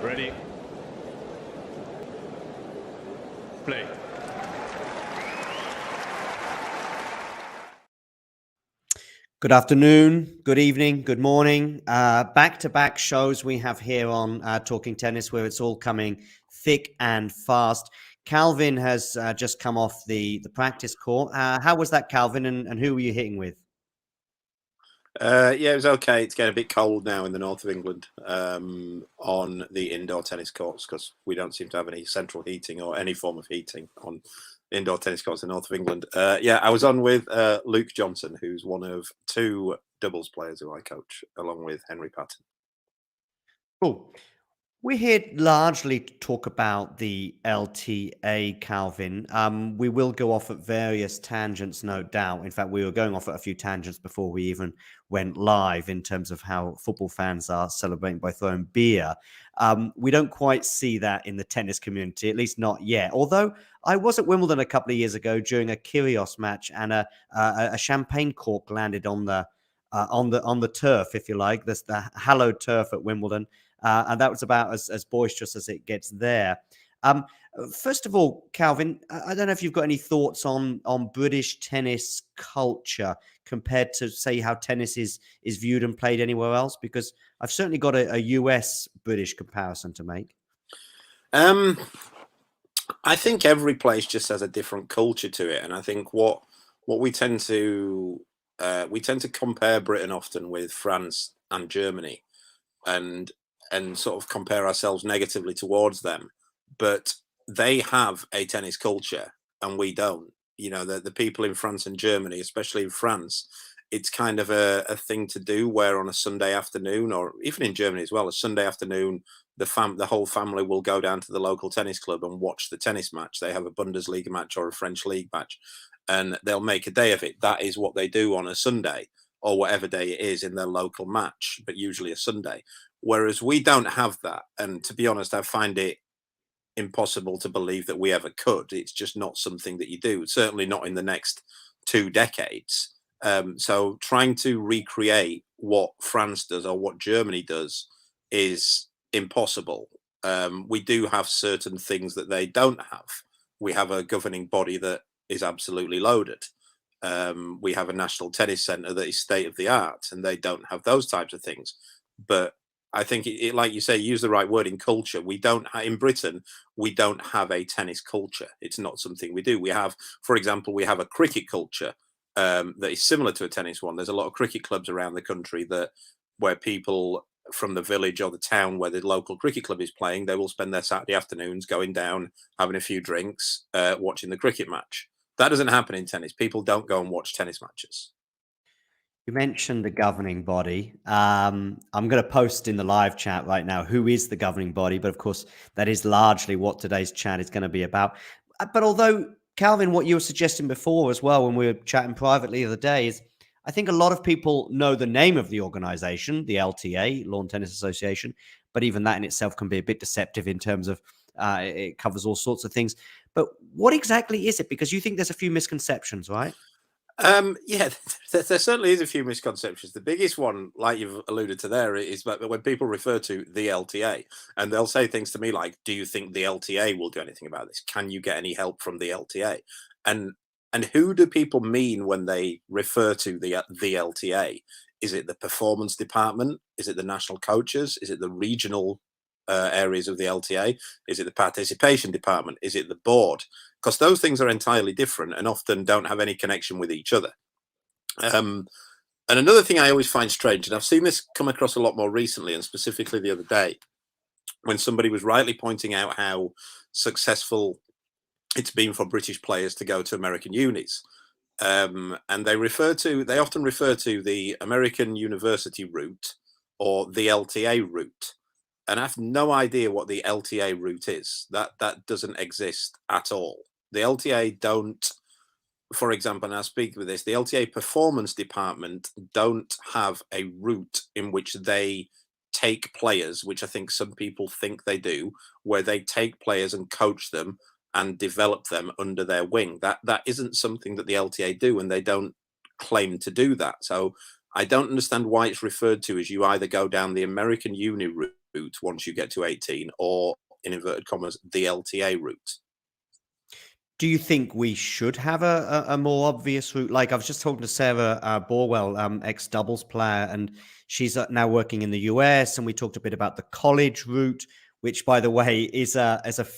Ready. Play. Good afternoon, good evening, good morning. Back-to-back shows we have here on Talking Tennis, where it's all coming thick and fast. Calvin has just come off the practice court. How was that, Calvin, and who were you hitting with? Yeah, it was okay. It's getting a bit cold now in the north of England on the indoor tennis courts because we don't seem to have any central heating or any form of heating on indoor tennis courts in the north of England. Yeah, I was on with Luke Johnson, who's one of two doubles players who I coach, along with Henry Patton. Cool. We're here largely to talk about the LTA, Calvin. We will go off at various tangents, no doubt. In fact, we were going off at a few tangents before we even went live in terms of how football fans are celebrating by throwing beer. We don't quite see that in the tennis community, at least not yet. Although I was at Wimbledon a couple of years ago during a Kyrgios match, and a champagne cork landed on the turf, if you like, the hallowed turf at Wimbledon. And that was about as boisterous as it gets there. First of all, Calvin, I don't know if you've got any thoughts on British tennis culture compared to, say, how tennis is viewed and played anywhere else, because I've certainly got a US British comparison to make. I think every place just has a different culture to it, and I think what we tend to compare Britain often with France and Germany, and sort of compare ourselves negatively towards them. But they have a tennis culture and we don't. You know, the people in France and Germany, especially in France, it's kind of a thing to do where on a Sunday afternoon, or even in Germany as well, a Sunday afternoon, the whole family will go down to the local tennis club and watch the tennis match. They have a Bundesliga match or a French league match, and they'll make a day of it. That is what they do on a Sunday, or whatever day it is in their local match, but usually a Sunday. Whereas we don't have that. And to be honest, I find it impossible to believe that we ever could. It's just not something that you do, certainly not in the next 2 decades. So trying to recreate what France does or what Germany does is impossible. We do have certain things that they don't have. We have a governing body that is absolutely loaded. We have a national tennis centre that is state of the art, and they don't have those types of things. But I think it, like you say, use the right word in culture. We don't in Britain. We don't have a tennis culture. It's not something we do. We have, for example, we have a cricket culture that is similar to a tennis one. There's a lot of cricket clubs around the country where people from the village or the town where the local cricket club is playing, they will spend their Saturday afternoons going down, having a few drinks, watching the cricket match. That doesn't happen in tennis. People don't go and watch tennis matches. You mentioned the governing body. I'm going to post in the live chat right now who is the governing body, but of course, that is largely what today's chat is going to be about. But although, Calvin, what you were suggesting before as well when we were chatting privately the other day is, I think a lot of people know the name of the organization, the LTA, Lawn Tennis Association, but even that in itself can be a bit deceptive in terms of it covers all sorts of things. But what exactly is it? Because you think there's a few misconceptions, right? Yeah, there certainly is a few misconceptions. The biggest one, like you've alluded to there, is that when people refer to the LTA, and they'll say things to me like, "Do you think the LTA will do anything about this? Can you get any help from the LTA?" And who do people mean when they refer to the LTA? Is it the performance department? Is it the national coaches? Is it the regional areas of the LTA? Is it the participation department? Is it the board? Because those things are entirely different and often don't have any connection with each other. And another thing I always find strange, and I've seen this come across a lot more recently, and specifically the other day, when somebody was rightly pointing out how successful it's been for British players to go to American unis. And they often refer to the American university route or the LTA route. And I have no idea what the LTA route is. That doesn't exist at all. The LTA don't, for example, and I speak with this, the LTA performance department don't have a route in which they take players, which I think some people think they do, where they take players and coach them and develop them under their wing. That isn't something that the LTA do, and they don't claim to do that. So I don't understand why it's referred to as you either go down the American uni route route once you get to 18, or in inverted commas, the LTA route. Do you think we should have a more obvious route? Like I was just talking to Sarah Borwell, ex-doubles player, and she's now working in the US, and we talked a bit about the college route, which, by the way, is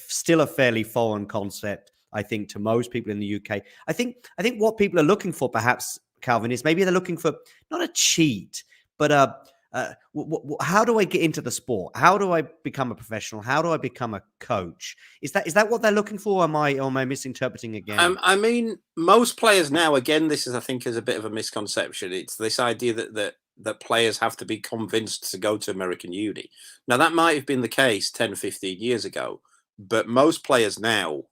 still a fairly foreign concept, I think, to most people in the UK. I think what people are looking for, perhaps, Calvin, is maybe they're looking for not a cheat, but how do I get into the sport? How do I become a professional? How do I become a coach? Is that what they're looking for? Or am I misinterpreting again? I mean, most players now, again, this is, I think, is a bit of a misconception. It's this idea that players have to be convinced to go to American uni. Now, that might have been the case 10, 15 years ago, but most players now,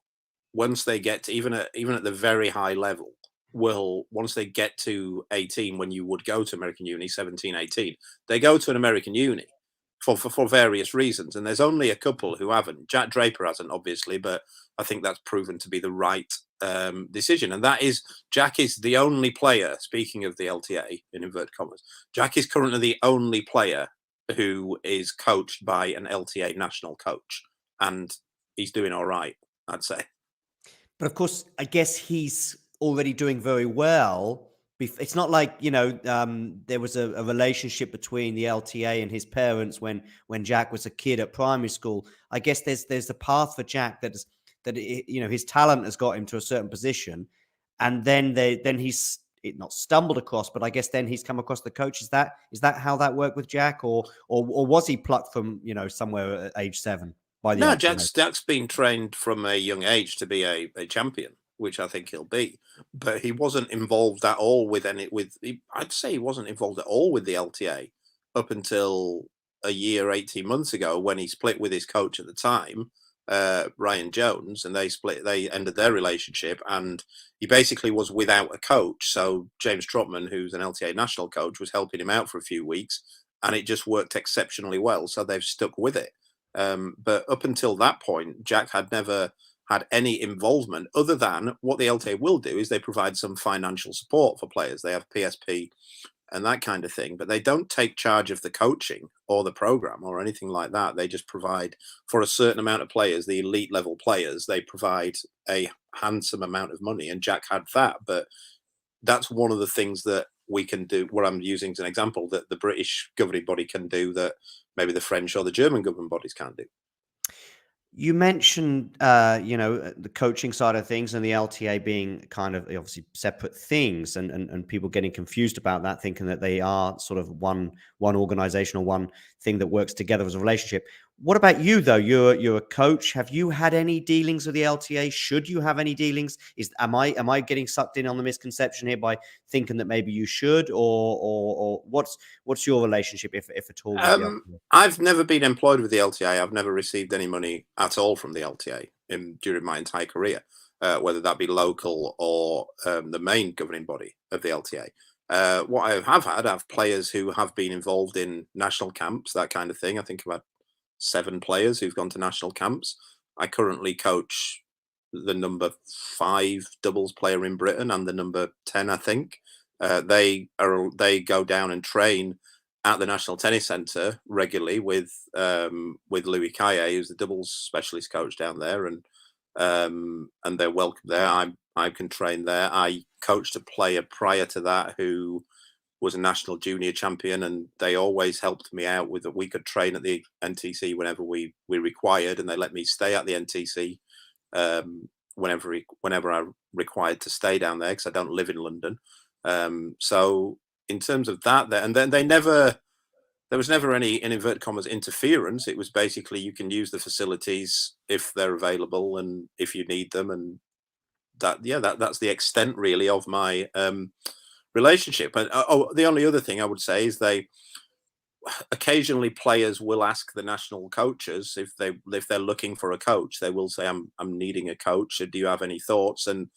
once they get to, even at the very high level, will, once they get to 18, when you would go to American uni, 17, 18, they go to an American uni for various reasons. And there's only a couple who haven't. Jack Draper hasn't, obviously, but I think that's proven to be the right decision. And that is, Jack is the only player, speaking of the LTA in inverted commas, Jack is currently the only player who is coached by an LTA national coach. And he's doing all right, I'd say. But of course, I guess he's already doing very well. It's not like, there was a relationship between the LTA and his parents when Jack was a kid at primary school. I guess there's a path for Jack that his talent has got him to a certain position, and then he's not stumbled across, but I guess then he's come across the coach. Is that how that worked with Jack, or was he plucked from somewhere at age 7? No, Jack's been trained from a young age to be a champion, which I think he'll be. But he wasn't involved at all with I'd say he wasn't involved at all with the LTA up until a year, 18 months ago, when he split with his coach at the time, Ryan Jones, and they ended their relationship, and he basically was without a coach. So James Trotman, who's an LTA national coach, was helping him out for a few weeks, and it just worked exceptionally well. So they've stuck with it. But up until that point, Jack had never had any involvement, other than what the LTA will do is they provide some financial support for players. They have PSP and that kind of thing, but they don't take charge of the coaching or the program or anything like that. They just provide, for a certain amount of players, the elite level players, they provide a handsome amount of money, and Jack had that. But that's one of the things that we can do, what I'm using as an example, that the British governing body can do that maybe the French or the German governing bodies can't do. You mentioned, the coaching side of things and the LTA being kind of obviously separate things, and people getting confused about that, thinking that they are sort of one organization or one thing that works together as a relationship. What about you, though? You're a coach. Have you had any dealings with the LTA? Should you have any dealings? Am I getting sucked in on the misconception here by thinking that maybe you should, or what's your relationship, if at all, with the LTA? I've never been employed with the LTA. I've never received any money at all from the LTA during my entire career, whether that be local or the main governing body of the LTA. What I have players who have been involved in national camps, that kind of thing. I think about 7 players who've gone to national camps. I currently coach the number 5 doubles player in Britain and the number 10, I think. They go down and train at the National Tennis Centre regularly with Louis Caillet, who's the doubles specialist coach down there, and they're welcome there. I can train there. I coached a player prior to that who was a national junior champion, and they always helped me out with that. We could train at the NTC whenever we required, and they let me stay at the NTC whenever I required to stay down there, because I don't live in London. So in terms of that, and then there was never any, in inverted commas, interference. It was basically, you can use the facilities if they're available and if you need them, and that's the extent really of my relationship. And the only other thing I would say is occasionally players will ask the national coaches if they're looking for a coach. They will say, I'm needing a coach. Do you have any thoughts? And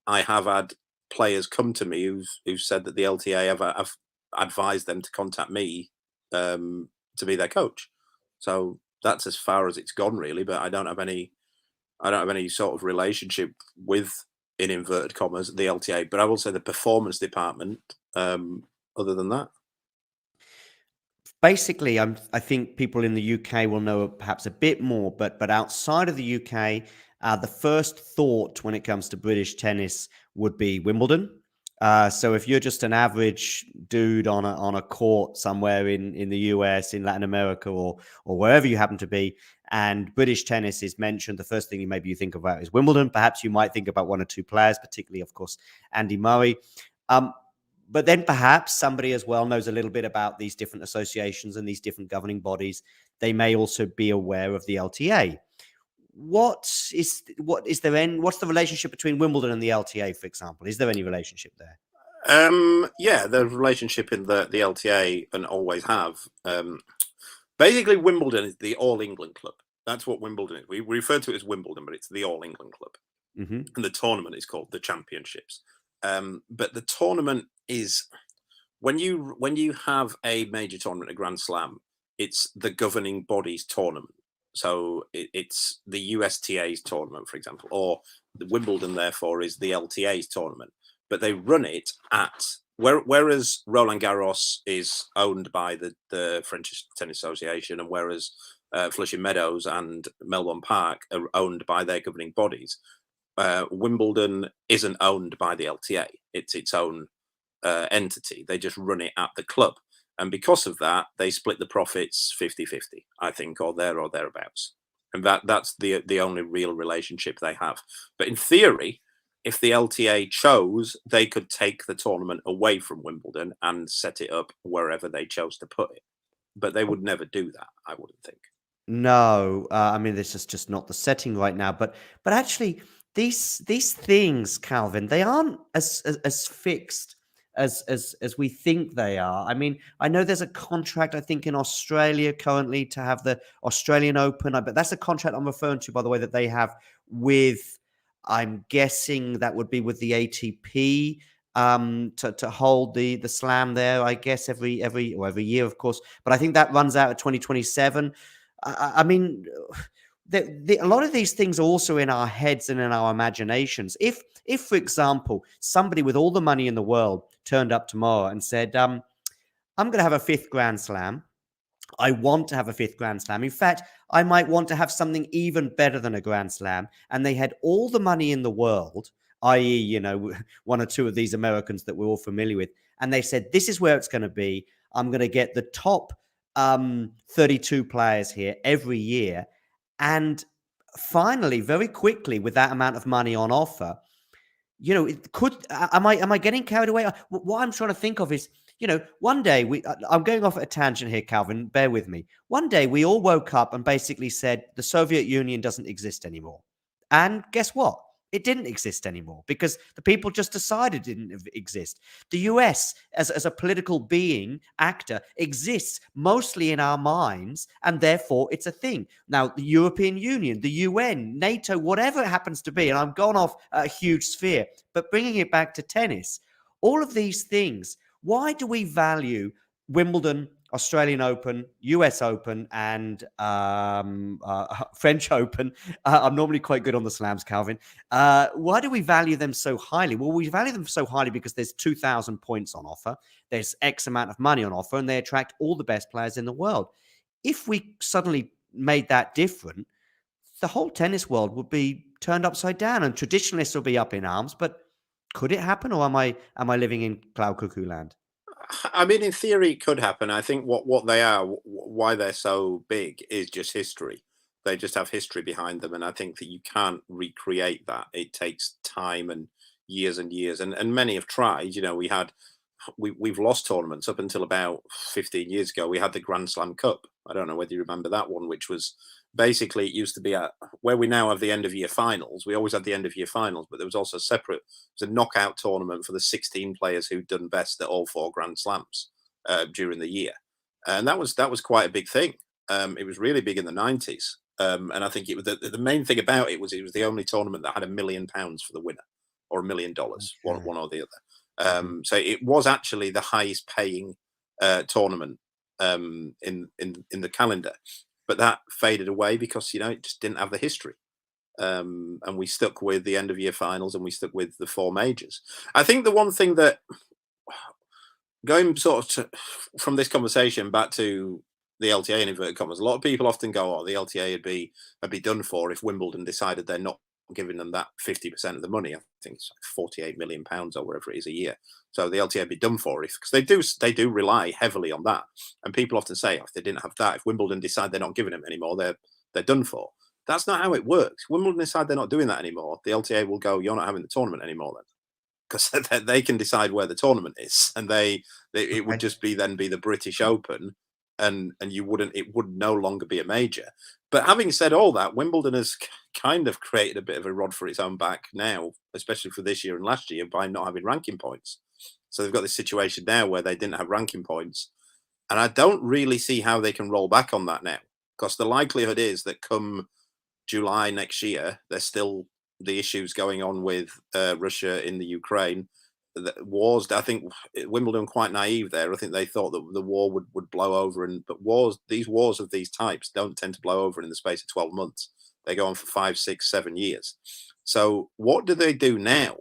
I have had players come to me who've said that the LTA have advised them to contact me to be their coach. So that's as far as it's gone, really. But I don't have any sort of relationship with, in inverted commas, the LTA. But I will say the performance department. Other than that, Basically, I think people in the UK will know perhaps a bit more, but outside of the UK, the first thought when it comes to British tennis would be Wimbledon. So if you're just an average dude on a court somewhere in the US, in Latin America, or wherever you happen to be, and British tennis is mentioned, the first thing you think about is Wimbledon. Perhaps you might think about one or two players, particularly, of course, Andy Murray. Um, but then perhaps somebody as well knows a little bit about these different associations and these different governing bodies. They may also be aware of the LTA. What's the relationship between Wimbledon and the LTA, for example? Is there any relationship there? Yeah, the relationship in the LTA and always have. Basically, Wimbledon is the All England club. That's what Wimbledon is. We refer to it as Wimbledon, but it's the All England club. Mm-hmm. And the tournament is called the Championships. But the tournament is when you have a major tournament, a Grand Slam, it's the governing body's tournament. So it's the USTA's tournament, for example, or the Wimbledon, therefore, is the LTA's tournament. But they run it at whereas Roland Garros is owned by the French Tennis Association, and whereas Flushing Meadows and Melbourne Park are owned by their governing bodies, Wimbledon isn't owned by the LTA. It's its own entity. They just run it at the club. And because of that, they split the profits 50-50, I think, or thereabouts. And that's the only real relationship they have. But in theory, if the LTA chose, they could take the tournament away from Wimbledon and set it up wherever they chose to put it. But they would never do that, I wouldn't think. No, I mean, this is just not the setting right now. But actually, these things, Calvin, they aren't as fixed as we think they are. I mean, I know there's a contract, I think, in Australia currently to have the Australian Open, but that's a contract I'm referring to, by the way, that they have with, I'm guessing that would be with the ATP, to hold the slam there, I guess, every year, of course. But I think that runs out at 2027. I mean, a lot of these things are also in our heads and in our imaginations. If, for example, somebody with all the money in the world turned up tomorrow and said, I'm going to have a fifth Grand Slam. I want to have a fifth Grand Slam. In fact, I might want to have something even better than a Grand Slam. And they had all the money in the world, i.e., one or two of these Americans that we're all familiar with. And they said, this is where it's going to be. I'm going to get the top 32 players here every year. And finally, very quickly, with that amount of money on offer, it could. Am I getting carried away? What I'm trying to think of is, one day I'm going off at a tangent here, Calvin. Bear with me. One day we all woke up and basically said the Soviet Union doesn't exist anymore. And guess what? It didn't exist anymore because the people just decided it didn't exist. The US, as a political being, actor, exists mostly in our minds, and therefore it's a thing. Now, the European Union, the UN, NATO, whatever it happens to be, and I'm going off a huge sphere, but bringing it back to tennis, all of these things, why do we value Wimbledon, Australian Open, US Open, and French Open? I'm normally quite good on the slams, Calvin. Why do we value them so highly? Well, we value them so highly because there's 2,000 points on offer. There's X amount of money on offer, and they attract all the best players in the world. If we suddenly made that different, the whole tennis world would be turned upside down, and traditionalists will be up in arms. But could it happen, or am I living in cloud cuckoo land? I mean, in theory, it could happen. I think what they are, why they're so big, is just history. They just have history behind them, and I think that you can't recreate that. It takes time and years, and many have tried. We've lost tournaments up until about 15 years ago. We had the Grand Slam Cup. I don't know whether you remember that one, which was basically, it used to be where we now have the end of year finals. We always had the end of year finals, but there was also separate. It was a knockout tournament for the 16 players who'd done best at all 4 Grand Slams during the year, and that was quite a big thing. It was really big in the 90s, and I think it was the main thing about it was the only tournament that had £1 million for the winner, or $1 million, one or the other. So it was actually the highest paying tournament in the calendar, but that faded away because it just didn't have the history, and we stuck with the end of year finals, and we stuck with the 4 majors. I think the one thing that going sort of from this conversation back to the LTA in inverted commas, a lot of people often go, "Oh, the LTA would be done for if Wimbledon decided they're not giving them that 50% of the money." I think it's like 48 million pounds or whatever it is a year. So the LTA would be done for if, because they do rely heavily on that. And people often say, "Oh, if they didn't have that, if Wimbledon decide they're not giving them anymore, they're done for." That's not how it works. Wimbledon decide they're not doing that anymore. The LTA will go, "You're not having the tournament anymore then." Because they can decide where the tournament is, and it would Okay. just be the British Open, and it would no longer be a major. But having said all that, Wimbledon has kind of created a bit of a rod for its own back now, especially for this year and last year, by not having ranking points. So they've got this situation now where they didn't have ranking points, and I don't really see how they can roll back on that now, because the likelihood is that come July next year, there's still the issues going on with Russia in the Ukraine. The wars, I think Wimbledon were quite naive there. I think they thought that the war would blow over, but these wars of these types don't tend to blow over in the space of 12 months. They go on for 5, 6, 7 years. So what do they do now?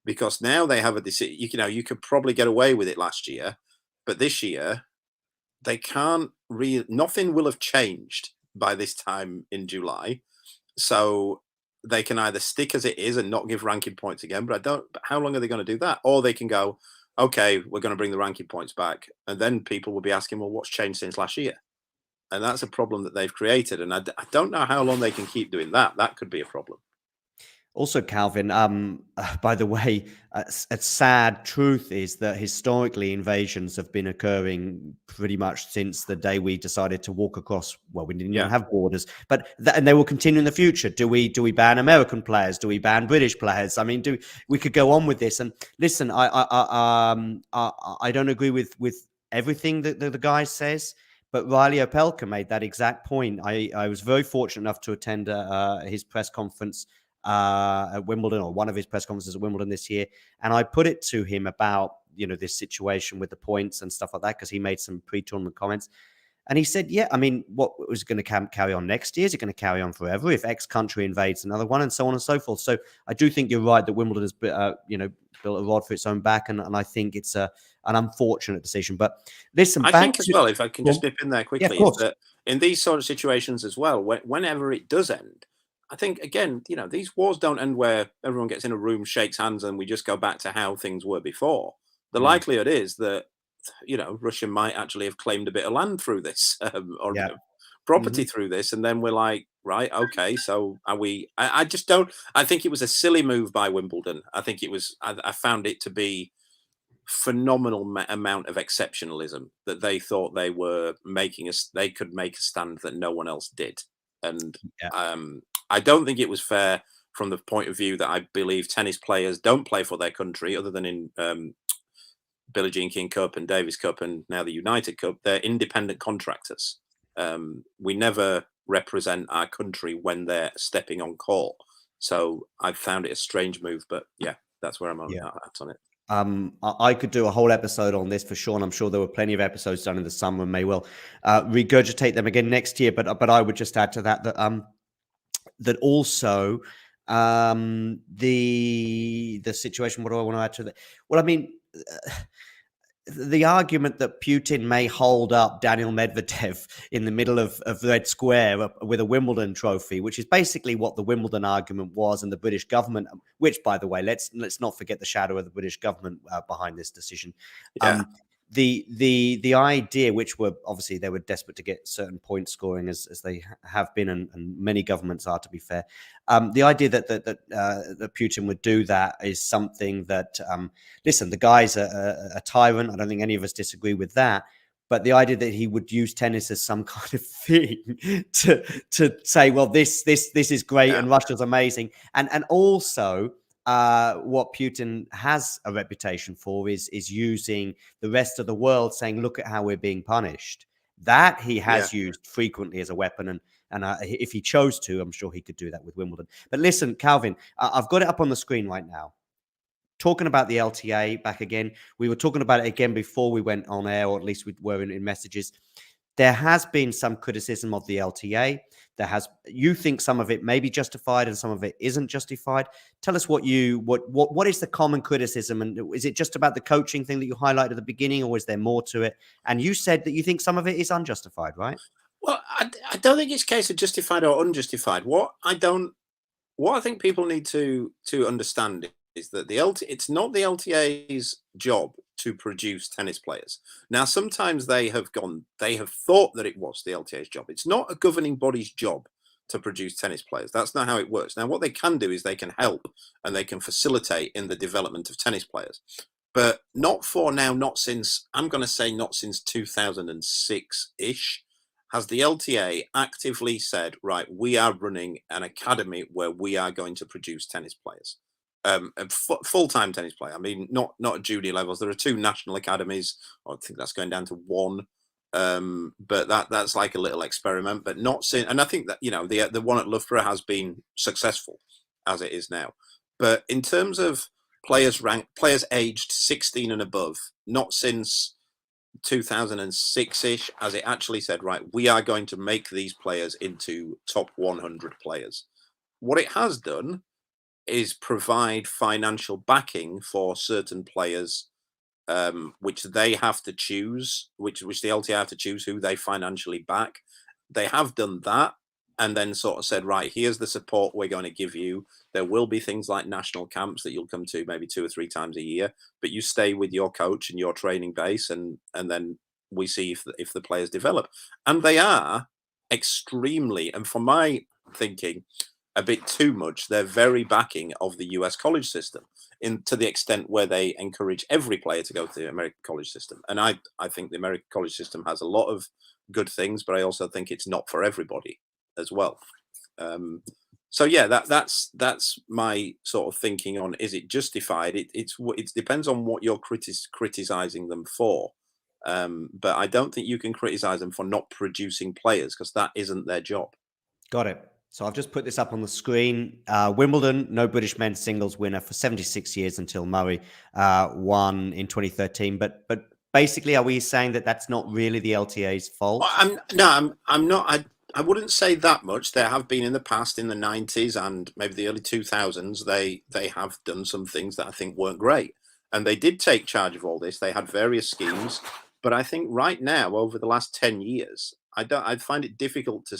Because now they have a decision. You could probably get away with it last year, but this year they can't really. Nothing will have changed by this time in July. So they can either stick as it is and not give ranking points again, but how long are they going to do that? Or they can go, okay, we're going to bring the ranking points back. And then people will be asking, well, what's changed since last year? And that's a problem that they've created. And I don't know how long they can keep doing that. That could be a problem. Also, Calvin, by the way, a sad truth is that historically invasions have been occurring pretty much since the day we decided to walk across. Well, we didn't even have borders, but and they will continue in the future. Do we ban American players? Do we ban British players? I mean, we could go on with this? And listen, I don't agree with everything that the guy says. But Riley Opelka made that exact point. I was very fortunate enough to attend his press conference at Wimbledon, or one of his press conferences at Wimbledon this year. And I put it to him about, this situation with the points and stuff like that, because he made some pre-tournament comments. And he said, yeah, I mean, what was going to carry on next year? Is it going to carry on forever if X country invades another one, and so on and so forth? So I do think you're right that Wimbledon has, built a rod for its own back. And I think it's an unfortunate decision. But listen, I think as well, if I can just dip in there quickly, yeah, is that in these sort of situations as well, whenever it does end, I think, again, these wars don't end where everyone gets in a room, shakes hands, and we just go back to how things were before. The likelihood is that, Russia might actually have claimed a bit of land through this, or a bit of property through this. And then we're like, right, okay, so are we? I just don't. I think it was a silly move by Wimbledon. I think it was. I found it to be phenomenal amount of exceptionalism, that they thought they were they could make a stand that no one else did. And I don't think it was fair from the point of view that I believe tennis players don't play for their country, other than in Billie Jean King Cup and Davis Cup and now the United Cup. They're independent contractors. We never represent our country when they're stepping on court. So I found it a strange move, but yeah, that's where I'm at on it. I could do a whole episode on this for sure, and I'm sure there were plenty of episodes done in the summer, and may well regurgitate them again next year. But I would just add to that that also the situation. What do I want to add to that? Well, I mean, the argument that Putin may hold up Daniel Medvedev in the middle of Red Square with a Wimbledon trophy, which is basically what the Wimbledon argument was, and the British government, which, by the way, let's not forget the shadow of the British government behind this decision. The idea, which were obviously they were desperate to get certain point scoring, as they have been, and many governments are, to be fair. The idea that Putin would do that is something that, listen, the guy's a tyrant. I don't think any of us disagree with that. But the idea that he would use tennis as some kind of thing to say, well, this is great and Russia's amazing, and also. What Putin has a reputation for is using the rest of the world, saying, look at how we're being punished. That he has used frequently as a weapon. And if he chose to, I'm sure he could do that with Wimbledon. But listen, Calvin, I've got it up on the screen right now. Talking about the LTA back again. We were talking about it again before we went on air, or at least we were in messages. There has been some criticism of the LTA. You think some of it may be justified and some of it isn't justified. Tell us what is the common criticism, and is it just about the coaching thing that you highlighted at the beginning, or is there more to it? And you said that you think some of it is unjustified, right? Well, I don't think it's a case of justified or unjustified. What I think people need to understand is that it's not the LTA's job to produce tennis players. Now, sometimes they have thought that it was the LTA's job. It's not a governing body's job to produce tennis players. That's not how it works. Now, what they can do is they can help and they can facilitate in the development of tennis players. But not since, I'm going to say not since 2006-ish, has the LTA actively said, right, we are running an academy where we are going to produce tennis players, full-time tennis player. I mean, not at junior levels. There are 2 national academies. I think that's going down to 1. But that's like a little experiment, but not since. And I think that, the one at Loughborough has been successful as it is now. But in terms of players aged 16 and above, not since 2006-ish, as it actually said, right, we are going to make these players into top 100 players. What it has done is provide financial backing for certain players, which they have to choose, which the LTA have to choose who they financially back. They have done that, and then sort of said, right, here's the support we're going to give you. There will be things like national camps that you'll come to maybe 2 or 3 times a year, but you stay with your coach and your training base, and then we see if the players develop. And they are extremely, and for my thinking, a bit too much, they're very backing of the US college system, to the extent where they encourage every player to go to the American college system. And I think the American college system has a lot of good things, but I also think it's not for everybody as well. So yeah, that's my sort of thinking on, is it justified? It depends on what you're criticizing them for. But I don't think you can criticize them for not producing players, because that isn't their job. Got it. So I've just put this up on the screen. Wimbledon, no British men's singles winner for 76 years until Murray won in 2013. But basically, are we saying that that's not really the LTA's fault? I'm not. I wouldn't say that much. There have been in the past, in the 90s and maybe the early 2000s, they have done some things that I think weren't great. And they did take charge of all this. They had various schemes. But I think right now, over the last 10 years, I find it difficult to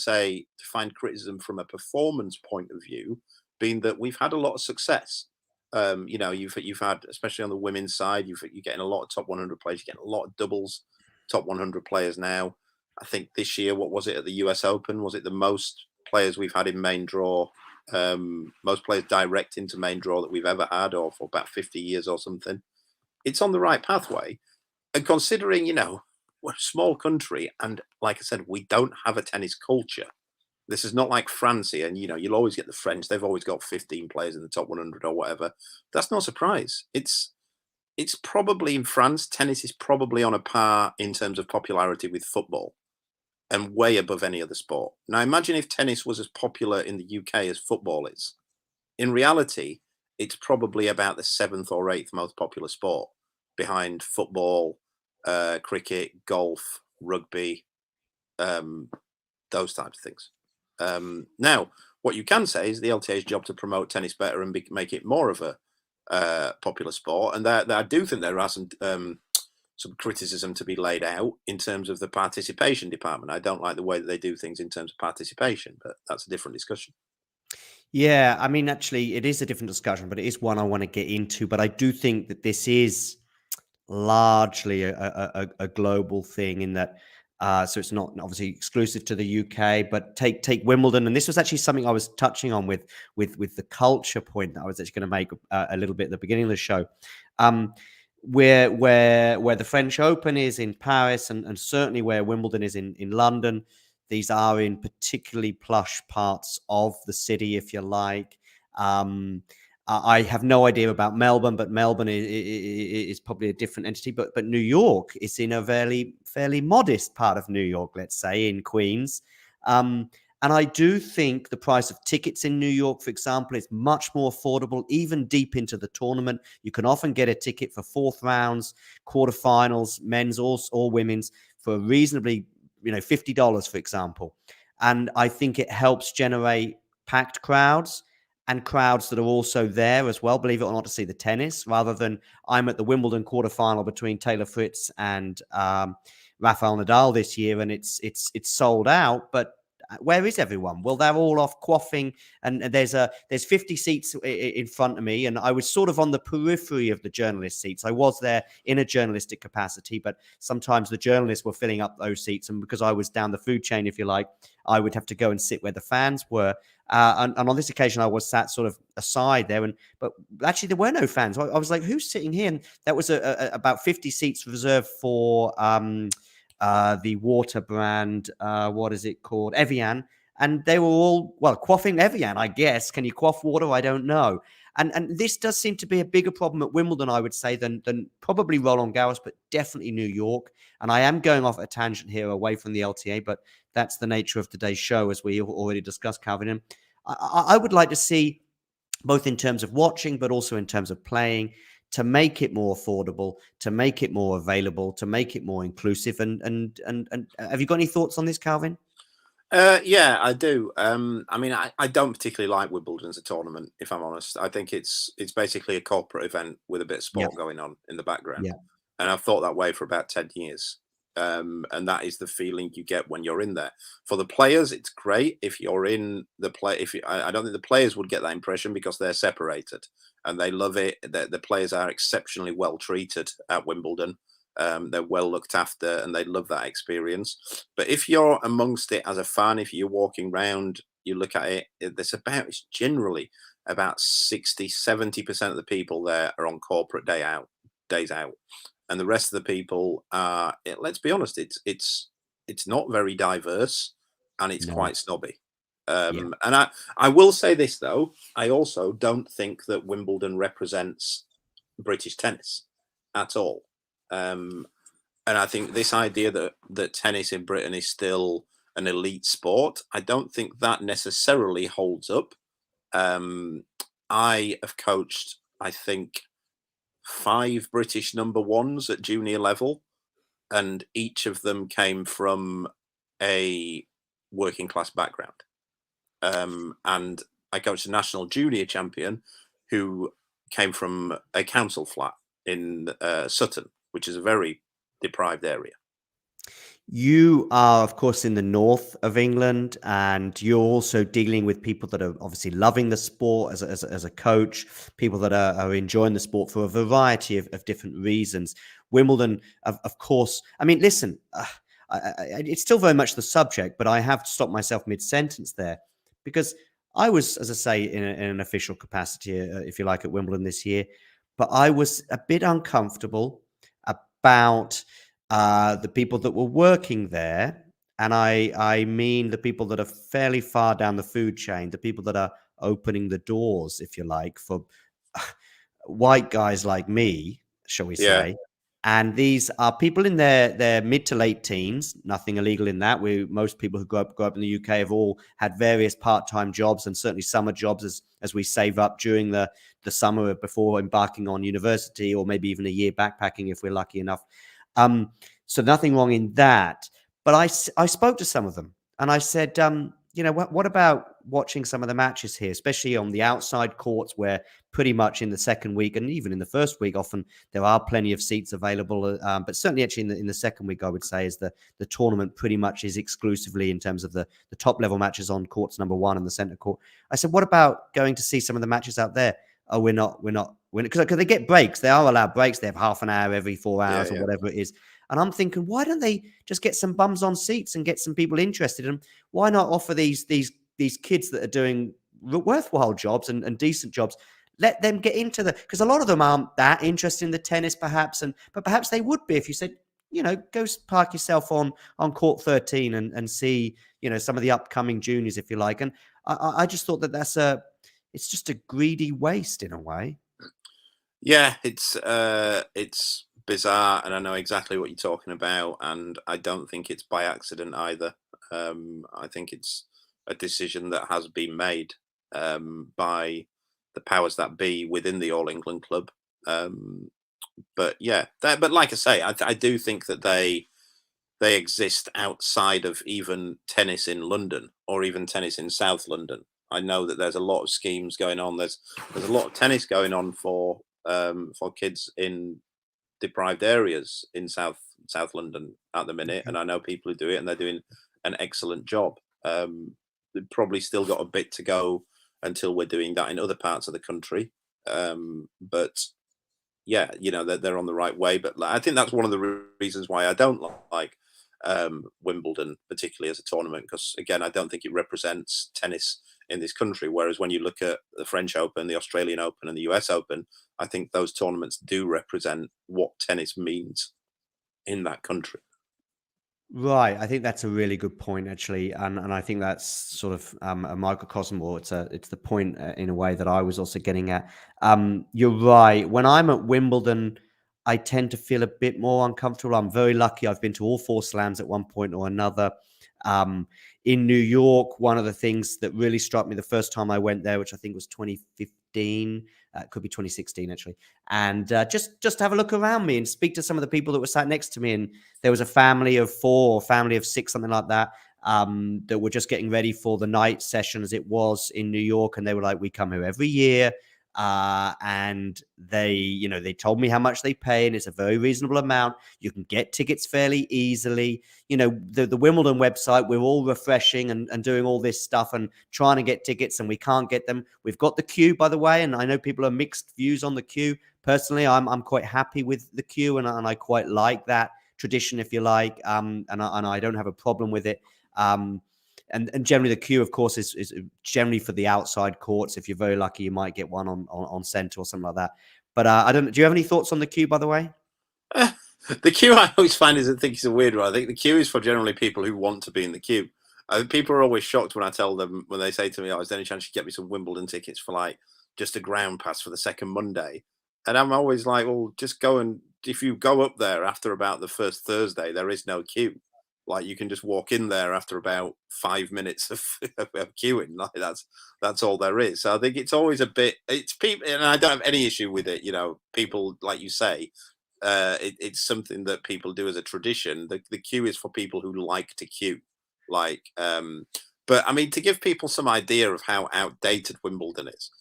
find criticism from a performance point of view, being that we've had a lot of success. You've had, especially on the women's side, you're getting a lot of top 100 players, you're getting a lot of doubles, top 100 players now. I think this year, what was it at the US Open? Was it the most players we've had in main draw, most players direct into main draw that we've ever had, or for about 50 years or something? It's on the right pathway. And considering, we're a small country, and like I said, we don't have a tennis culture. This is not like France here, and you'll always get the French. They've always got 15 players in the top 100 or whatever. That's no surprise. It's probably, in France, tennis is probably on a par in terms of popularity with football, and way above any other sport. Now, imagine if tennis was as popular in the UK as football is. In reality, it's probably about the 7th or 8th most popular sport, behind football, cricket, golf, rugby, those types of things. Now, what you can say is the LTA's job to promote tennis better and make it more of a popular sport. And that I do think there are some criticism to be laid out in terms of the participation department. I don't like the way that they do things in terms of participation, but that's a different discussion. Yeah, I mean, actually, it is a different discussion, but it is one I want to get into. But I do think that this is largely a global thing, in that so it's not obviously exclusive to the UK, but take Wimbledon. And this was actually something I was touching on with the culture point that I was actually going to make a little bit at the beginning of the show. Where the French Open is in Paris, and certainly where Wimbledon is in London, these are in particularly plush parts of the city, if you like. I have no idea about Melbourne, but Melbourne is probably a different entity. But New York is in a fairly modest part of New York, let's say, in Queens. And I do think the price of tickets in New York, for example, is much more affordable, even deep into the tournament. You can often get a ticket for 4th rounds, quarterfinals, men's or women's, for a reasonably $50, for example. And I think it helps generate packed crowds and crowds that are also there as well, believe it or not, to see the tennis, rather than I'm at the Wimbledon quarterfinal between Taylor Fritz and Rafael Nadal this year, and it's sold out. But where is everyone? Well, they're all off quaffing, and there's 50 seats in front of me, and I was sort of on the periphery of the journalist seats. I was there in a journalistic capacity, but sometimes the journalists were filling up those seats, and because I was down the food chain, if you like, I would have to go and sit where the fans were. And on this occasion, I was sat sort of aside there, but actually there were no fans. I was like, "Who's sitting here?" And that was about 50 seats reserved for the water brand. What is it called? Evian. And they were all, well, quaffing Evian, I guess. Can you quaff water? I don't know. And this does seem to be a bigger problem at Wimbledon, I would say, than probably Roland Garros, but definitely New York. And I am going off a tangent here away from the LTA, but that's the nature of today's show, as we already discussed, Calvin. And I would like to see, both in terms of watching, but also in terms of playing, to make it more affordable, to make it more available, to make it more inclusive. And have you got any thoughts on this, Calvin? Yeah, I do. I mean, I don't particularly like Wimbledon as a tournament, if I'm honest. I think it's basically a corporate event with a bit of Yeah. sport going on in the background. Yeah. And I've thought that way for about 10 years. And that is the feeling you get when you're in there. For the players, it's great if you're in the play. I don't think the players would get that impression because they're separated and they love it. The players are exceptionally well treated at Wimbledon. They're well looked after and they love that experience. But if you're amongst it as a fan, if you're walking around, you look at it, it's generally about 60-70% of the people there are on corporate days out. And the rest of the people are, let's be honest, it's not very diverse and it's No. quite snobby. Yeah. And I will say this, though, I also don't think that Wimbledon represents British tennis at all. And I think this idea that tennis in Britain is still an elite sport, I don't think that necessarily holds up. I have coached, I think, 5 British number ones at junior level, and each of them came from a working class background. And I coached a national junior champion who came from a council flat in Sutton, which is a very deprived area. You are, of course, in the north of England, and you're also dealing with people that are obviously loving the sport as a coach, people that are enjoying the sport for a variety of different reasons. Wimbledon, of course, I mean, listen, it's still very much the subject, but I have to stop myself mid-sentence there because I was, as I say, in an official capacity, if you like, at Wimbledon this year, but I was a bit uncomfortable about the people that were working there, and I mean the people that are fairly far down the food chain, the people that are opening the doors, if you like, for white guys like me, shall we Yeah. say. And these are people in their mid to late teens. Nothing illegal in that. Most people who grow up in the UK have all had various part-time jobs and certainly summer jobs as we save up during the summer before embarking on university, or maybe even a year backpacking if we're lucky enough. So nothing wrong in that. But I spoke to some of them and I said, what about watching some of the matches here, especially on the outside courts where pretty much in the second week and even in the first week, often there are plenty of seats available. But certainly actually in the second week, I would say is the tournament pretty much is exclusively in terms of the top level matches on courts number 1 and the center court. I said, what about going to see some of the matches out there? Oh, we're not, because they get breaks. They are allowed breaks. They have half an hour every 4 hours or whatever it is. And I'm thinking, why don't they just get some bums on seats and get some people interested? And why not offer these kids that are doing worthwhile jobs and decent jobs, let them get into because a lot of them aren't that interested in the tennis, perhaps, but perhaps they would be if you said, go park yourself on court 13 and see, some of the upcoming juniors, if you like. And I just thought that it's just a greedy waste in a way. Yeah, it's bizarre, and I know exactly what you're talking about, and I don't think it's by accident either. I think it's a decision that has been made by the powers that be within the All England Club. But yeah, but like I say, I do think that they they exist outside of even tennis in London or even tennis in South London. I know that there's a lot of schemes going on. There's a lot of tennis going on for kids in deprived areas in South London at the minute, Okay. and I know people who do it, and they're doing an excellent job. They've probably still got a bit to go until we're doing that in other parts of the country, but yeah, they're on the right way. But I think that's one of the reasons why I don't like Wimbledon, particularly as a tournament, because again, I don't think it represents tennis in this country. Whereas when you look at the French Open, the Australian Open, and the US Open, I think those tournaments do represent what tennis means in that country. Right, I think that's a really good point, actually, and I think that's sort of a microcosm, or it's the point in a way that I was also getting at. You're right. When I'm at Wimbledon, I tend to feel a bit more uncomfortable. I'm very lucky. I've been to all four slams at one point or another. Um, in New York, one of the things that really struck me the first time I went there, which I think was 2015, could be 2016 actually, and just have a look around me and speak to some of the people that were sat next to me, and there was a family of four or family of six, something like that, that were just getting ready for the night session as it was in New York. And they were like, we come here every year. And they told me how much they pay, and it's a very reasonable amount. You can get tickets fairly easily. The Wimbledon website, we're all refreshing and doing all this stuff and trying to get tickets, and we can't get them. We've got the queue, by the way, and I know people are mixed views on the queue. Personally, I'm quite happy with the queue, and I quite like that tradition, if you like, and I don't have a problem with it. And generally the queue, of course, is generally for the outside courts. If you're very lucky, you might get one on centre or something like that. But I don't. Do you have any thoughts on the queue, by the way? The queue I always find I think it's a weird one. I think the queue is for generally people who want to be in the queue. People are always shocked when I tell them, when they say to me, "Oh, is there any chance you get me some Wimbledon tickets for like just a ground pass for the second Monday?" And I'm always like, "Well, just go, and if you go up there after about the first Thursday, there is no queue. Like you can just walk in there after about 5 minutes of queuing. Like that's all there is." So I think it's always a bit. It's people, and I don't have any issue with it. People like you say. It's something that people do as a tradition. The queue is for people who like to queue. But I mean, to give people some idea of how outdated Wimbledon is,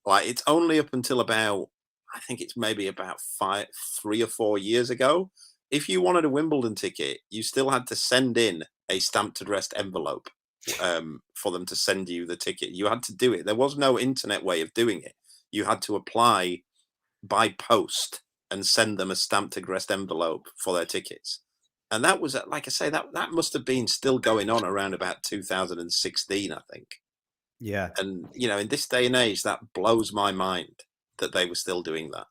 like it's only up until about, I think it's maybe about 3 or 4 years ago. If you wanted a Wimbledon ticket, you still had to send in a stamped addressed envelope for them to send you the ticket. You had to do it. There was no internet way of doing it. You had to apply by post and send them a stamped addressed envelope for their tickets. And that was, like I say, that must have been still going on around about 2016, I think. Yeah. And, in this day and age, that blows my mind that they were still doing that.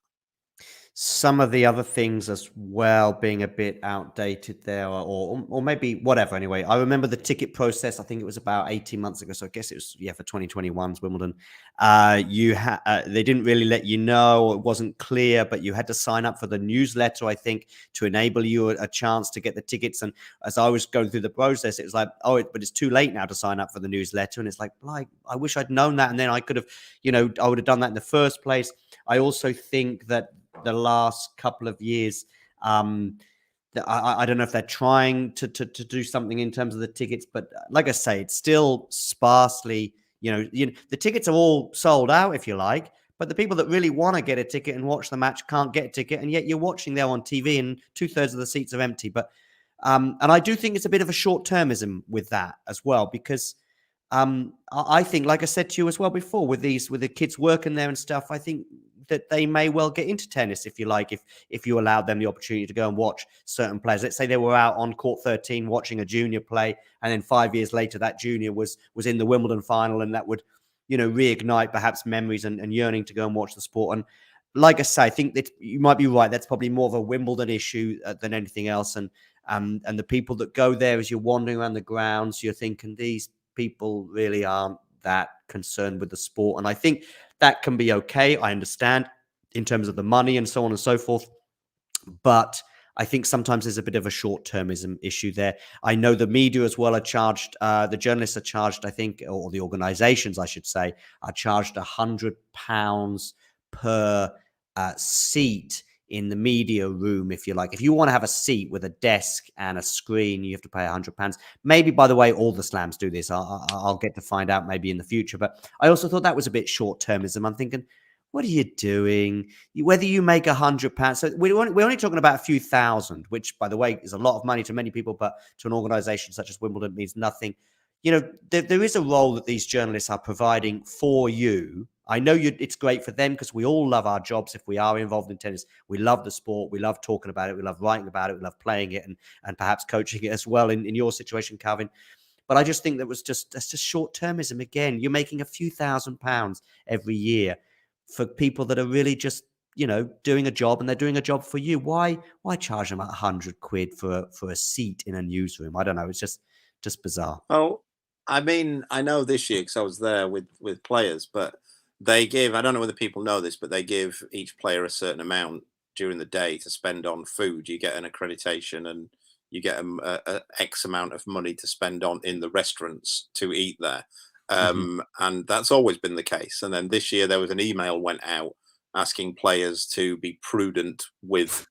Some of the other things as well being a bit outdated there, or maybe whatever. Anyway, I remember the ticket process. I think it was about 18 months ago, so I guess it was for 2021's Wimbledon. They didn't really let you know; it wasn't clear, but you had to sign up for the newsletter, I think, to enable you a chance to get the tickets. And as I was going through the process, it was like, but it's too late now to sign up for the newsletter. And it's like, I wish I'd known that, and then I could have, I would have done that in the first place. I also think that the last couple of years, I don't know if they're trying to do something in terms of the tickets, but like I say, it's still sparsely, the tickets are all sold out, if you like, but the people that really want to get a ticket and watch the match can't get a ticket, and yet you're watching there on TV and 2/3 of the seats are empty. But and I do think it's a bit of a short-termism with that as well, because I think, like I said to you as well before, with the kids working there and stuff, I think that they may well get into tennis, if you like, if you allowed them the opportunity to go and watch certain players. Let's say they were out on court 13 watching a junior play, and then 5 years later that junior was in the Wimbledon final, and that would, reignite perhaps memories and yearning to go and watch the sport. And like I say, I think that you might be right. That's probably more of a Wimbledon issue than anything else. And the people that go there, as you're wandering around the grounds, you're thinking these people really aren't that concerned with the sport. And I think that can be okay. I understand in terms of the money and so on and so forth. But I think sometimes there's a bit of a short-termism issue there. I know the media as well are charged, the journalists are charged, I think, or the organizations, I should say, are charged £100 per seat in the media room, if you like. If you want to have a seat with a desk and a screen, you have to pay £100. Maybe, by the way, all the slams do this. I'll get to find out maybe in the future. But I also thought that was a bit short-termism. I'm thinking, what are you doing? Whether you make £100, so we're only talking about a few thousand, which, by the way, is a lot of money to many people, but to an organization such as Wimbledon means nothing. You know, there is a role that these journalists are providing for you. I know it's great for them because we all love our jobs. If we are involved in tennis, we love the sport. We love talking about it. We love writing about it. We love playing it and perhaps coaching it as well in your situation, Calvin. But I just think that's just short-termism again. You're making a few £1,000s every year for people that are really just, doing a job, and they're doing a job for you. Why charge them £100 for a seat in a newsroom? I don't know. It's just bizarre. Oh, I mean, I know this year because I was there with players, but they give, I don't know whether people know this, but they give each player a certain amount during the day to spend on food. You get an accreditation and you get a X amount of money to spend on in the restaurants to eat there. And that's always been the case. And then this year there was an email went out asking players to be prudent with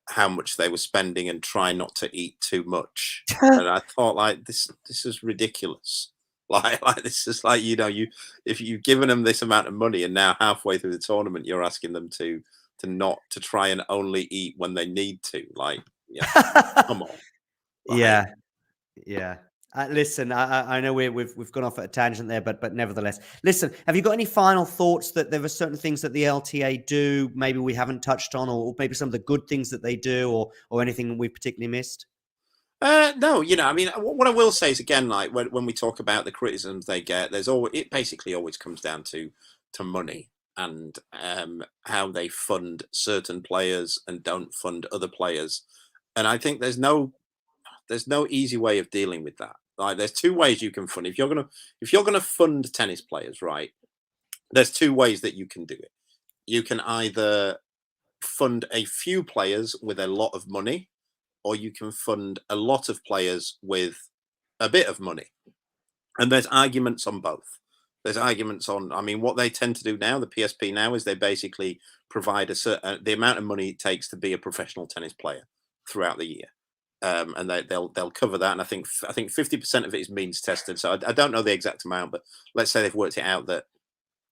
how much they were spending and try not to eat too much. And I thought, like, this is ridiculous. Like this is like, if you've given them this amount of money and now halfway through the tournament you're asking them to try and only eat when they need to, like, yeah, come on. Like, yeah. Listen, I know we've gone off at a tangent there, but nevertheless, listen. Have you got any final thoughts that there are certain things that the LTA do, maybe we haven't touched on, or maybe some of the good things that they do, or anything we've particularly missed? No, I mean, what I will say is, again, like when we talk about the criticisms they get, it basically always comes down to money and how they fund certain players and don't fund other players. And I think there's no easy way of dealing with that. Like, there's two ways you can fund. If you're gonna fund tennis players, right? There's two ways that you can do it. You can either fund a few players with a lot of money, or you can fund a lot of players with a bit of money. And there's arguments on both. There's arguments on, I mean, what they tend to do now, the PSP now, is they basically provide the amount of money it takes to be a professional tennis player throughout the year. And they'll cover that. And I think 50% of it is means tested. So I don't know the exact amount, but let's say they've worked it out that